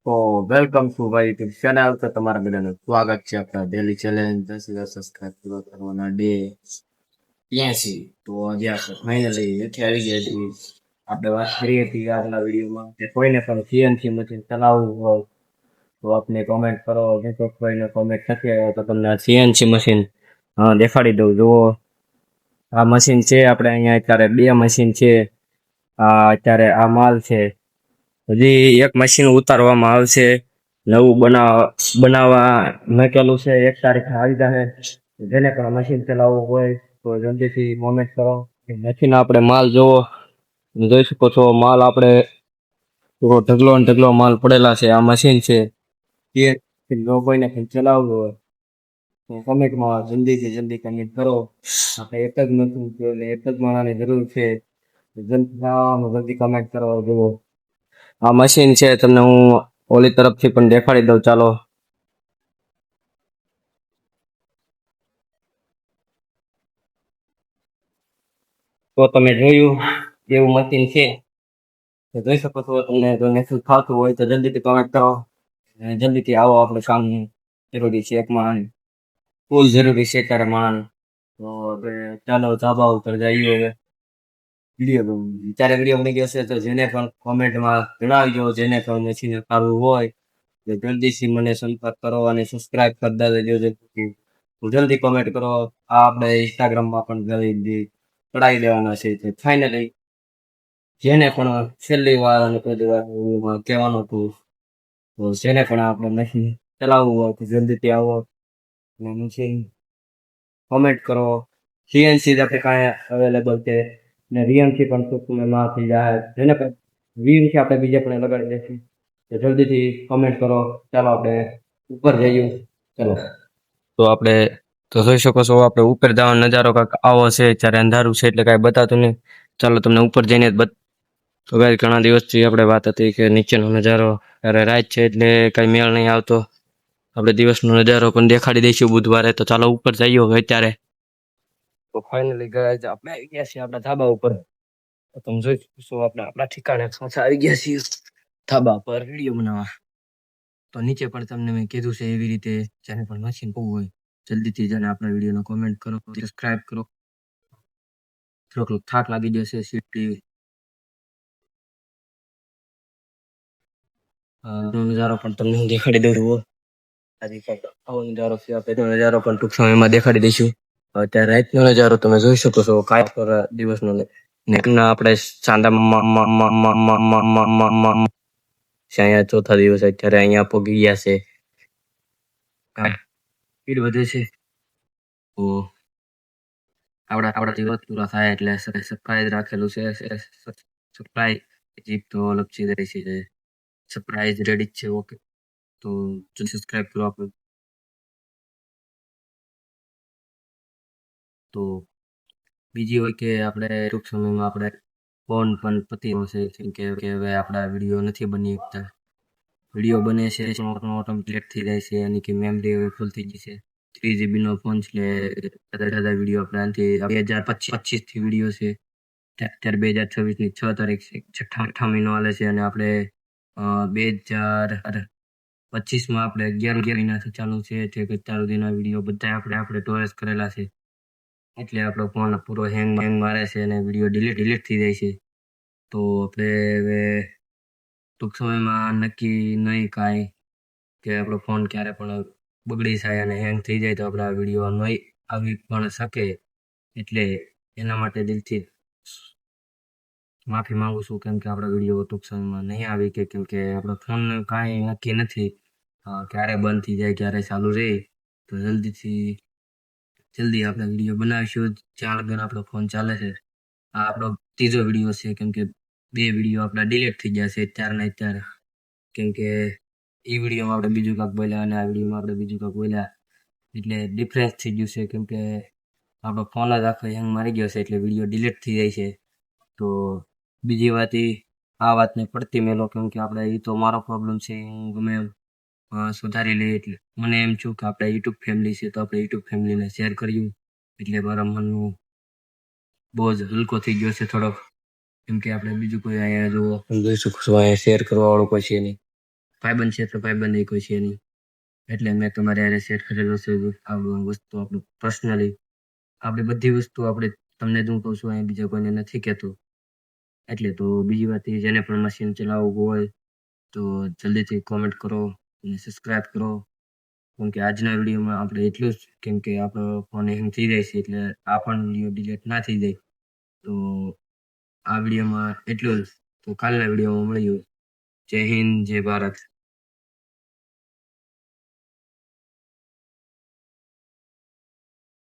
તો welcome to my YouTube channel. તો તમારા બધાનું સ્વાગત છે આપણા ડેલી ચેલેન્જ 10,000 સબસ્ક્રાઇબ પૂરો કરવાના ડે 83. તો આજે આપણે ફાઇનલી એથી આવી ગયા છીએ. આપણે વાત કરી હતી આગલા વિડીયોમાં કે કોઈને પણ સીએનસી મશીન ચલાવવું હોય તો આપને કોમેન્ટ કરો. જો કોઈને કોમેન્ટ નથી આવ્યો તો તમને સીએનસી મશીન દેખાડી દઉં. જુઓ, આ મશીન છે આપણે અહીંયા. અત્યારે બે મશીન છે. અત્યારે આ માલ છે. હજી એક મશીન ઉતારવામાં આવશે. નવું બનાવવા મૂકેલું છે. 1 તારીખે આવી જશે. જેને પણ મશીન ચલાવવું હોય તો જલ્દીથી કોમેન્ટ કરો. મશીન આપણે માલ જોવો, જોઈ શકો છો. માલ આપણે ઢગલો ને ઢગલો માલ પડેલા છે. આ મશીન છે. એ જો કોઈને પણ ચલાવવું હોય તો કમેન્ટમાં જલ્દીથી જલ્દી કમેન્ટ કરો. આપણે એક જ મશીન છે એટલે એક જ માણસની જરૂર છે. જલ્દી કમેન્ટ કરો. જુઓ, આ મશીન છે. તમને હું ઓલી તરફથી પણ દેખાડી દઉં. ચાલો, તો તમે જોયું એવું મશીન છે. તો જોઈ શકો છો. તમને જો મહેસૂસ થતું હોય તો જલ્દીથી કમેન્ટ કરો. અને જલ્દીથી આવો. આપણે કામ જરૂરી છે. એક માણ ફૂલ જરૂરી છે ત્યારે માણ. તો હવે ચાલો ધાબા ઉપર જઈએ. હવે વિડીયો બની ગયો છે. તો જેને પણ કોમેન્ટમાં જણાવજો. જેને પણ મશીન કરવું હોય તો જલ્દીથી મને સંપર્ક કરો અને સબસ્ક્રાઇબ કરતા દેજો. જલ્દી કોમેન્ટ કરો. આ આપણે ઇન્સ્ટાગ્રામમાં પણ ચડાવી દેવાના છે. ફાઇનલી જેને પણ છેલ્લી વાર અને પહેલી વાર કહેવાનું હતું, તો જેને પણ આપણે મશીન ચલાવવું હોય તો જલ્દીથી આવો અને મશીન કોમેન્ટ કરો. સીએનસી આપણે કાંઈ અવેલેબલ છે ને વીએમસી પણ ટૂંક સમયમાં થઈ જાય. જેને પણ વીએમસી આપણે બીજે પણ લગાડી દઈશું. તો જલ્દીથી કોમેન્ટ કરો. ચાલો આપણે ઉપર જઈએ. ચલો, તો આપણે તો જોઈ શકો છો. આપણે ઉપર જવાનો નજારો કાંઈક આવો છે. ત્યારે અંધારું છે એટલે કાંઈ બતાતું નહીં. ચાલો તમને ઉપર જઈને તો ગાઈસ, ઘણા દિવસથી આપણે વાત હતી કે નીચેનો નજારો, ત્યારે રાત છે એટલે કાંઈ મેળ નહીં આવતો. આપણે દિવસનો નજારો પણ દેખાડી દઈશું બુધવારે. તો ચાલો ઉપર જઈએ હવે અત્યારે. તો ફાઇનલી ગાઈસ, આપણે આવી ગયા છીએ આપણા ધાબા ઉપર. તો તમે જોઈ શકો છો આપણે આપણા ઠેકાણે પાછા આવી ગયા છીએ ધાબા પર વિડીયો બનાવવા. તો નીચે પણ તમને મેં કીધું છે એવી રીતે જેને પણ મશીન હોવું હોય જલ્દીથી જેને આપણા વિડીયોનો કોમેન્ટ કરો, સબસ્ક્રાઇબ કરો. થોડોક થાક લાગી જશે સીટી નજારો પણ તમને હું દેખાડી દઉં છું. આજે આવો નજારો છે. આપણે નજારો પણ ટૂંક સમયમાં દેખાડી દઈશું. અત્યારે રાતનો નજારો તમે જોઈ શકો છો. કાંઈ પર દિવસનો નેકના આપણે ચાંદામાં અહીંયા ચોથા દિવસ અત્યારે અહીંયા પહોંચી ગયા છે. સ્પીડ વધે છે તો આપણા દિવસ પૂરા થાય એટલે સરપ્રાઈઝ રાખેલું છે. સરપ્રાઈઝ જીપ તો લપસી રહી છે. સરપ્રાઈઝ રેડી છે. ઓકે, તો સબસ્ક્રાઇબ કરો આપણે. તો બીજી હોય કે આપણે ટૂંક સમયમાં આપણે ફોન પણ પતી છે. કેમ કે હવે આપણા વિડીયો નથી બની શકતા. વિડીયો બને છે ઓટોમેટિક થઈ જાય છે. એની કે મેમરી હવે ફૂલ થઈ ગઈ છે. 3 GB નો ફોન છે એટલે બધા વિડીયો આપણે આનાથી 2025 થી વિડીયો છે. અત્યારે 2026 ની 6 તારીખ છે. છઠ્ઠા મહિનો હાલે છે અને આપણે 2025 માં આપણે 11 મહિનાથી ચાલુ છે. અત્યાર સુધીના વિડીયો બધા આપણે સ્ટોરેજ કરેલા છે. એટલે આપણો ફોન પૂરો હેંગ મારે છે અને વિડીયો ડિલીટ થઈ જાય છે. તો આપણે હવે ટૂંક સમયમાં નક્કી નહીં કાંઈ કે આપણો ફોન ક્યારે પણ બગડી જાય અને હેંગ થઈ જાય તો આપણા વિડીયો નહીં આવી પણ શકે. એટલે એના માટે દિલથી માફી માંગુ છું. કેમ કે આપણા વિડીયો ટૂંક સમયમાં નહીં આવી કે કેમ કે આપણો ફોન કાંઈ નક્કી નથી ક્યારે બંધ થઈ જાય ક્યારે ચાલુ રહે. તો જલ્દી આપણે વિડીયો બનાવીશું જ્યાં લગન આપણો ફોન ચાલે છે. આ આપણો ત્રીજો વિડીયો છે. કેમ કે 2 વિડીયો આપણા ડિલીટ થઈ ગયા છે અત્યારે ને અત્યારે. કેમ કે એ વિડીયોમાં આપણે બીજું કાંક બોલ્યા અને આ વિડીયોમાં આપણે બીજું કાંક બોલ્યા એટલે ડિફરન્સ થઈ ગયું છે. કેમ કે આપણો ફોન જ આખો હેંગ મારી ગયો છે એટલે વિડીયો ડિલીટ થઈ જાય છે. તો બીજી વાત આ વાતને પડતી મેલો. કેમ કે આપણે એ તો મારો પ્રોબ્લેમ છે. હું ગમે એમ સુધારી લઈએ. એટલે મને એમ છું કે આપણે યુટ્યુબ ફેમિલી છે તો આપણે યુટ્યુબ ફેમિલીને શેર કર્યું એટલે મારા મનનું બોજ હલકો થઈ ગયો છે થોડોક. કેમ કે આપણે બીજું કોઈ અહીંયા જોઈ શકો છો અહીંયા શેર કરવા વાળું કોઈ છે નહીં. ભાઈબંધ છે તો ભાઈબંધ એ કોઈ છે નહીં, એટલે મેં તમારે હારે શેર કરેલો છે. આ વસ્તુ આપણું પર્સનલી આપણી બધી વસ્તુ આપણે તમને જ હું કહું છું, અહીં બીજા કોઈને નથી કહેતો. એટલે તો બીજી વાત એ, જેને પણ મશીન ચલાવવું હોય તો જલ્દીથી કોમેન્ટ કરો અને સબસ્ક્રાઇબ કરો. કેમ કે આજના વિડીયોમાં આપણે એટલું જ, કેમ કે આપણો ફોન હેંગ થઈ જાય છે, એટલે આ પણ વિડીયો ડિલીટ ના થઈ જાય. તો આ વિડીયોમાં એટલું જ. તો કાલના વિડીયોમાં મળ્યું. જય હિન્દ, જય ભારત.